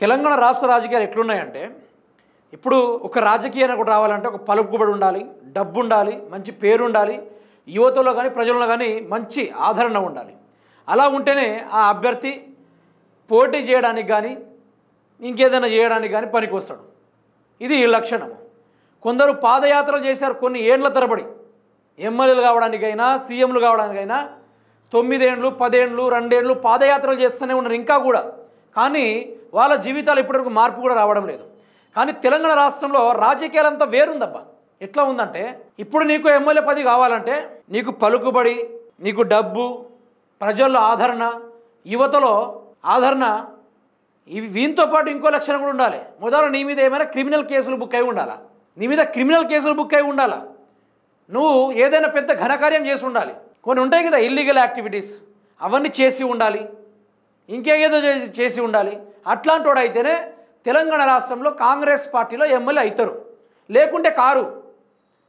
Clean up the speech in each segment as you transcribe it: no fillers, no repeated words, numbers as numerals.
తెలంగాణ రాష్ట్ర రాజకీయాలు ఎట్లున్నాయంటే ఇప్పుడు ఒక రాజకీయాన్ని కూడా రావాలంటే ఒక పలుకుబడి ఉండాలి, డబ్బు ఉండాలి, మంచి పేరు ఉండాలి, యువతలో కానీ ప్రజల్లో కానీ మంచి ఆదరణ ఉండాలి. అలా ఉంటేనే ఆ అభ్యర్థి పోటీ చేయడానికి కానీ ఇంకేదైనా చేయడానికి కానీ పనికొస్తాడు. ఇది లక్షణము. కొందరు పాదయాత్రలు చేశారు కొన్ని ఏండ్ల తరబడి, ఎమ్మెల్యేలు కావడానికైనా సీఎంలు కావడానికైనా 9 ఏళ్ళు 10 ఏళ్ళు 2 ఏళ్ళు పాదయాత్రలు చేస్తూనే ఉన్నారు ఇంకా కూడా. కానీ వాళ్ళ జీవితాలు ఇప్పటివరకు మార్పు కూడా రావడం లేదు. కానీ తెలంగాణ రాష్ట్రంలో రాజకీయాలంతా వేరుందబ్బా. ఎట్లా ఉందంటే ఇప్పుడు నీకు ఎమ్మెల్యే పదవి కావాలంటే నీకు పలుకుబడి, నీకు డబ్బు, ప్రజల్లో ఆదరణ, యువతలో ఆదరణ, ఇవి వీంతో పాటు ఇంకో లక్షణం కూడా ఉండాలి. మొదలు నీ మీద ఏమైనా క్రిమినల్ కేసులు బుక్ అయి ఉండాలా, నీ మీద క్రిమినల్ కేసులు బుక్ అయి ఉండాలా, నువ్వు ఏదైనా పెద్ద ఘనకార్యం చేసి ఉండాలి. కొన్ని ఉంటాయి కదా ఇల్లీగల్ యాక్టివిటీస్, అవన్నీ చేసి ఉండాలి, ఇంకేదో చేసి ఉండాలి. అట్లాంటి వాడు అయితేనే తెలంగాణ రాష్ట్రంలో కాంగ్రెస్ పార్టీలో ఎమ్మెల్యే అవుతారు, లేకుంటే కారు.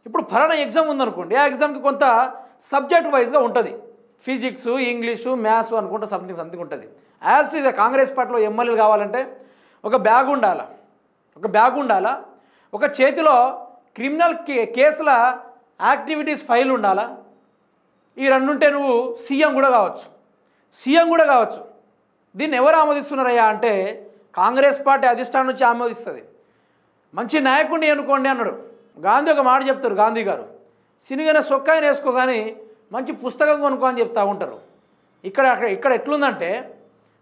ఇప్పుడు ఫలానా ఎగ్జామ్ ఉందనుకోండి, ఆ ఎగ్జామ్కి కొంత సబ్జెక్ట్ వైజ్గా ఉంటుంది, ఫిజిక్స్, ఇంగ్లీషు, మ్యాథ్స్ అనుకుంటే సంథింగ్ ఉంటుంది. యాజ్ ఇట్ ఈజ్ కాంగ్రెస్ పార్టీలో ఎమ్మెల్యేలు కావాలంటే ఒక బ్యాగ్ ఉండాలా, ఒక చేతిలో క్రిమినల్ కేసుల యాక్టివిటీస్ ఫైల్ ఉండాలా. ఈ రెండు ఉంటే నువ్వు సీఎం కూడా కావచ్చు. దీన్ని ఎవరు ఆమోదిస్తున్నారయ్యా అంటే కాంగ్రెస్ పార్టీ అధిష్టానం నుంచి ఆమోదిస్తుంది. మంచి నాయకుడిని ఎన్నుకోండి అన్నాడు గాంధీ. ఒక మాట చెప్తారు గాంధీ గారు, సినిగానే సొక్కాయన వేసుకో కానీ మంచి పుస్తకం కొనుక్కో అని చెప్తూ ఉంటారు. ఇక్కడ ఎట్లుందంటే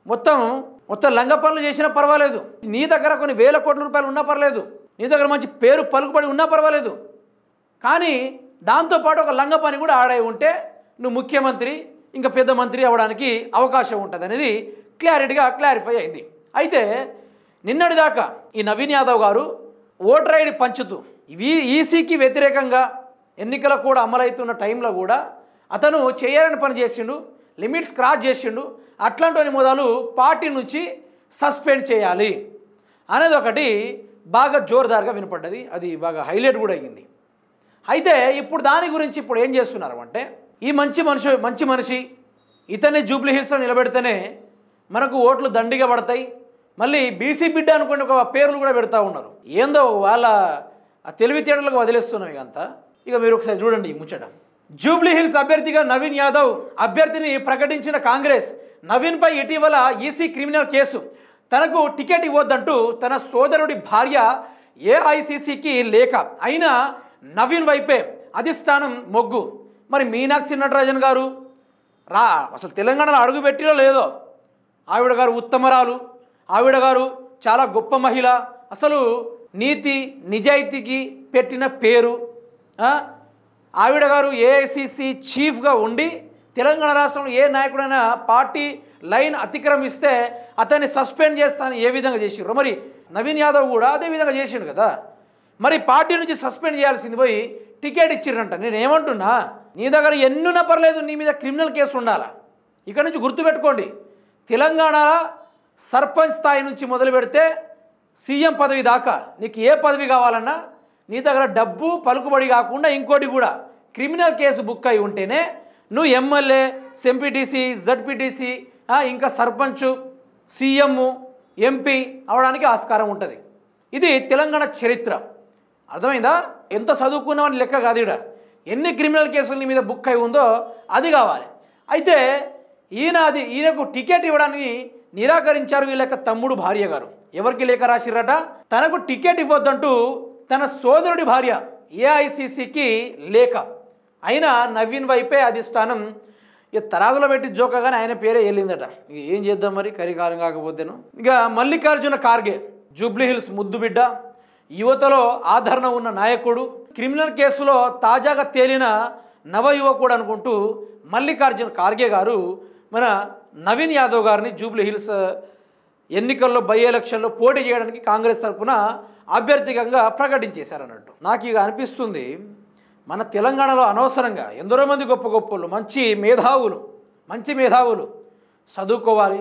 మొత్తం లంగ పనులు చేసినా పర్వాలేదు, నీ దగ్గర కొన్ని వేల కోట్ల రూపాయలు ఉన్నా పర్లేదు, నీ దగ్గర మంచి పేరు పలుకుబడి ఉన్నా పర్వాలేదు, కానీ దాంతోపాటు ఒక లంగ పని కూడా ఆడై ఉంటే నువ్వు ముఖ్యమంత్రి ఇంకా పెద్ద మంత్రి అవ్వడానికి అవకాశం ఉంటుంది అనేది క్లారిఫై అయింది. అయితే నిన్నటిదాకా ఈ నవీన్ యాదవ్ గారు ఓటర్ ఐడి పంచుతూ ఈసీకి వ్యతిరేకంగా ఎన్నికల కూడా అమలవుతున్న టైంలో కూడా అతను చేయాలని పని చేసిండు, లిమిట్స్ క్రాస్ చేసిండు. అట్లాంటి మొదలు పార్టీ నుంచి సస్పెండ్ చేయాలి అనేది ఒకటి బాగా జోరుదారుగా వినపడ్డది, అది బాగా హైలైట్ కూడా అయ్యింది. అయితే ఇప్పుడు దాని గురించి ఇప్పుడు ఏం చేస్తున్నారు అంటే ఈ మంచి మనిషి ఇతన్ని జూబ్లీ హిల్స్లో నిలబెడితేనే మనకు ఓట్లు దండిగా పడతాయి, మళ్ళీ బీసీ బిడ్డ అనుకుని ఒక పేర్లు కూడా పెడతా ఉన్నారు. ఏందో వాళ్ళ తెలివితేటలకు వదిలేస్తున్నాం ఇక మీరు ఒకసారి చూడండి ఈ ముచ్చట. జూబ్లీ హిల్స్ అభ్యర్థిగా నవీన్ యాదవ్ అభ్యర్థిని ప్రకటించిన కాంగ్రెస్ నవీన్పై ఇటీవల ఈసీ క్రిమినల్ కేసు, తనకు టికెట్ ఇవ్వద్దంటూ తన సోదరుడి భార్య ఏఐసిసికి లేఖ, అయినా నవీన్ వైపే అధిష్టానం మొగ్గు. మరి మీనాక్షి నటరాజన్ గారు అసలు తెలంగాణలో అడుగు పెట్టిలో లేదో, ఆవిడ గారు ఉత్తమరాలు, ఆవిడ గారు చాలా గొప్ప మహిళ, అసలు నీతి నిజాయితీకి పెట్టిన పేరు. ఆవిడ గారు ఏఐసిసి చీఫ్గా ఉండి తెలంగాణ రాష్ట్రంలో ఏ నాయకుడైనా పార్టీ లైన్ అతిక్రమిస్తే అతన్ని సస్పెండ్ చేస్తానని ఏ విధంగా చేసిర్రు, మరి నవీన్ యాదవ్ కూడా అదే విధంగా చేసిండు కదా. మరి పార్టీ నుంచి సస్పెండ్ చేయాల్సింది పోయి టికెట్ ఇచ్చిర్రంట. నేను ఏమంటున్నా, నీ దగ్గర ఎన్నున్నా పర్లేదు, నీ మీద క్రిమినల్ కేసు ఉండాలా. ఇక్కడ నుంచి గుర్తుపెట్టుకోండి, తెలంగాణ సర్పంచ్ స్థాయి నుంచి మొదలు పెడితే సీఎం పదవి దాకా నీకు ఏ పదవి కావాలన్నా నీ దగ్గర డబ్బు పలుకుబడి కాకుండా ఇంకోటి కూడా క్రిమినల్ కేసు బుక్ అయి ఉంటేనే నువ్వు ఎమ్మెల్యే, ఎంపీటీసీ, జడ్పీటీసీ, ఇంకా సర్పంచ్, సీఎం, ఎంపీ అవడానికి ఆస్కారం ఉంటుంది. ఇది తెలంగాణ చరిత్ర. అర్థమైందా? ఎంత చదువుకున్నామని లెక్క కాదు, ఇక్కడ ఎన్ని క్రిమినల్ కేసులు నీ మీద బుక్ అయి ఉందో అది కావాలి. అయితే ఈయనకు టికెట్ ఇవ్వడానికి నిరాకరించారు వీళ్ళ యొక్క తమ్ముడు భార్య గారు. ఎవరికి లేఖ రాసిరట? తనకు టికెట్ ఇవ్వద్దంటూ తన సోదరుడి భార్య ఏఐసిసికి లేఖ, అయినా నవీన్ వైపే అధిష్టానం ఇక తరాజులో పెట్టి జోకగానే ఆయన పేరే వెళ్ళిందట. ఇక ఏం చేద్దాం మరి, కరికాలం కాకపోతేను. ఇక మల్లికార్జున ఖార్గే జూబ్లీ హిల్స్ ముద్దు బిడ్డ, యువతలో ఆదరణ ఉన్న నాయకుడు, క్రిమినల్ కేసులో తాజాగా తేలిన నవ యువకుడు అనుకుంటూ మల్లికార్జున ఖార్గే గారు మన నవీన్ యాదవ్ గారిని జూబ్లీ హిల్స్ ఎన్నికల్లో బై ఎలక్షన్లో పోటీ చేయడానికి కాంగ్రెస్ తరఫున అభ్యర్థికంగా ప్రకటించేశారన్నట్టు. నాకు ఇక అనిపిస్తుంది, మన తెలంగాణలో అనవసరంగా ఎందరో మంది గొప్పలు మంచి మేధావులు చదువుకోవాలి,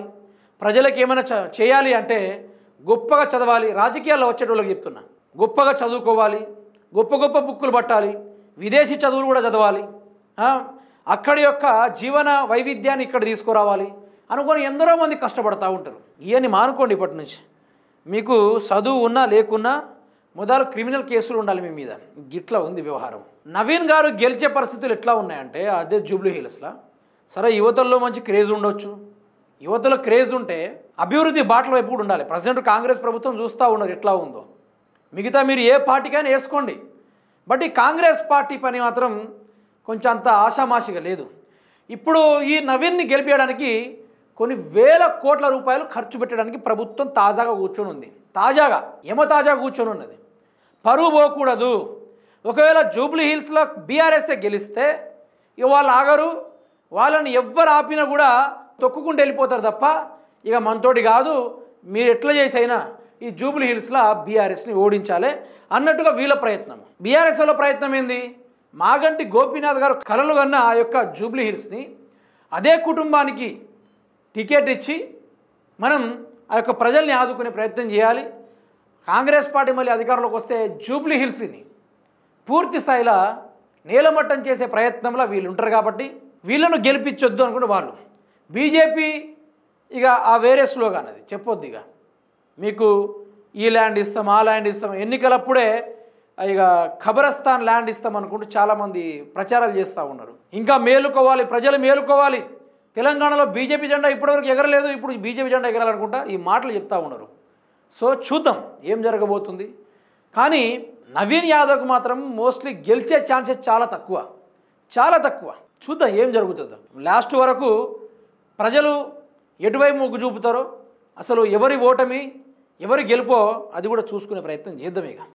ప్రజలకు ఏమైనా చేయాలి అంటే గొప్పగా చదవాలి. రాజకీయాల్లో వచ్చేటోళ్ళకి చెప్తున్నా, గొప్పగా చదువుకోవాలి, గొప్ప బుక్కులు పట్టాలి, విదేశీ చదువులు కూడా చదవాలి, అక్కడి యొక్క జీవన వైవిధ్యాన్ని ఇక్కడ తీసుకురావాలి అనుకొని ఎందరో మంది కష్టపడతా ఉంటారు. ఇవన్నీ మానుకోండి ఇప్పటి నుంచి. మీకు చదువు ఉన్నా లేకున్నా మొదలు క్రిమినల్ కేసులు ఉండాలి మీ మీద. గిట్లా ఉంది వ్యవహారం. నవీన్ గారు గెలిచే పరిస్థితులు ఎట్లా ఉన్నాయంటే అదే జూబ్లీ హిల్స్లో. సరే యువతల్లో మంచి క్రేజ్ ఉండొచ్చు, యువతలో క్రేజ్ ఉంటే అభివృద్ధి బాటల వైపు కూడా ఉండాలి. ప్రజెంట్ కాంగ్రెస్ ప్రభుత్వం చూస్తూ ఉన్నారు ఎట్లా ఉందో. మిగతా మీరు ఏ పార్టీకైనా వేసుకోండి, బట్ ఈ కాంగ్రెస్ పార్టీ పని మాత్రం కొంచెం అంత ఆషామాషిగా లేదు. ఇప్పుడు ఈ నవీన్ని గెలిపించడానికి కొన్ని వేల కోట్ల రూపాయలు ఖర్చు పెట్టడానికి ప్రభుత్వం తాజాగా కూర్చొని ఉంది. తాజాగా కూర్చొని ఉన్నది. పరువు పోకూడదు. ఒకవేళ జూబ్లీ హిల్స్లో బీఆర్ఎస్ఏ గెలిస్తే ఇక వాళ్ళు ఆగరు, వాళ్ళని ఎవ్వరు ఆపినా కూడా తొక్కుకుంటూ వెళ్ళిపోతారు తప్ప ఇక మనతోటి కాదు, మీరు ఎట్లా చేసైనా ఈ జూబ్లీ హిల్స్లో బీఆర్ఎస్ని ఓడించాలి అన్నట్టుగా వీళ్ళ ప్రయత్నం. బీఆర్ఎస్ వాళ్ళ ప్రయత్నం ఏంది? మాగంటి గోపీనాథ్ గారు కలలు కన్న ఆ యొక్క జూబ్లీ హిల్స్ని అదే కుటుంబానికి టికెట్ ఇచ్చి మనం ఆ యొక్క ప్రజల్ని ఆదుకునే ప్రయత్నం చేయాలి. కాంగ్రెస్ పార్టీ మళ్ళీ అధికారంలోకి వస్తే జూబ్లీ హిల్స్ని పూర్తి స్థాయిలో నేలమట్టం చేసే ప్రయత్నంలో వీళ్ళు ఉంటారు కాబట్టి వీళ్ళను గెలిపించొద్దు అనుకుంటే వాళ్ళు. బీజేపీ ఇక ఆ వేరే స్లోగాన్ అది చెప్పొద్దు. ఇక మీకు ఈ ల్యాండ్ ఇస్తాం, ఆ ల్యాండ్ ఇస్తాం, ఎన్నికలప్పుడే ఇక ఖబరస్థాన్ ల్యాండ్ ఇస్తాం అనుకుంటూ చాలామంది ప్రచారాలు చేస్తూ ఉన్నారు. ఇంకా మేలుకోవాలి, ప్రజలు మేలుకోవాలి. తెలంగాణలో బీజేపీ జెండా ఇప్పటివరకు ఎగరలేదు, ఇప్పుడు బీజేపీ జెండా ఎగరాలనుకుంటా ఈ మాటలు చెప్తూ ఉన్నారు. సో చూద్దాం ఏం జరగబోతుంది. కానీ నవీన్ యాదవ్కి మాత్రం మోస్ట్లీ గెలిచే ఛాన్సెస్ చాలా తక్కువ. చూద్దాం ఏం జరుగుతుందో. లాస్ట్ వరకు ప్రజలు ఎటువైపు మొగ్గు చూపుతారో, అసలు ఎవరి ఓటమి ఎవరి గెలుపో అది కూడా చూసుకునే ప్రయత్నం చేద్దాం ఇక.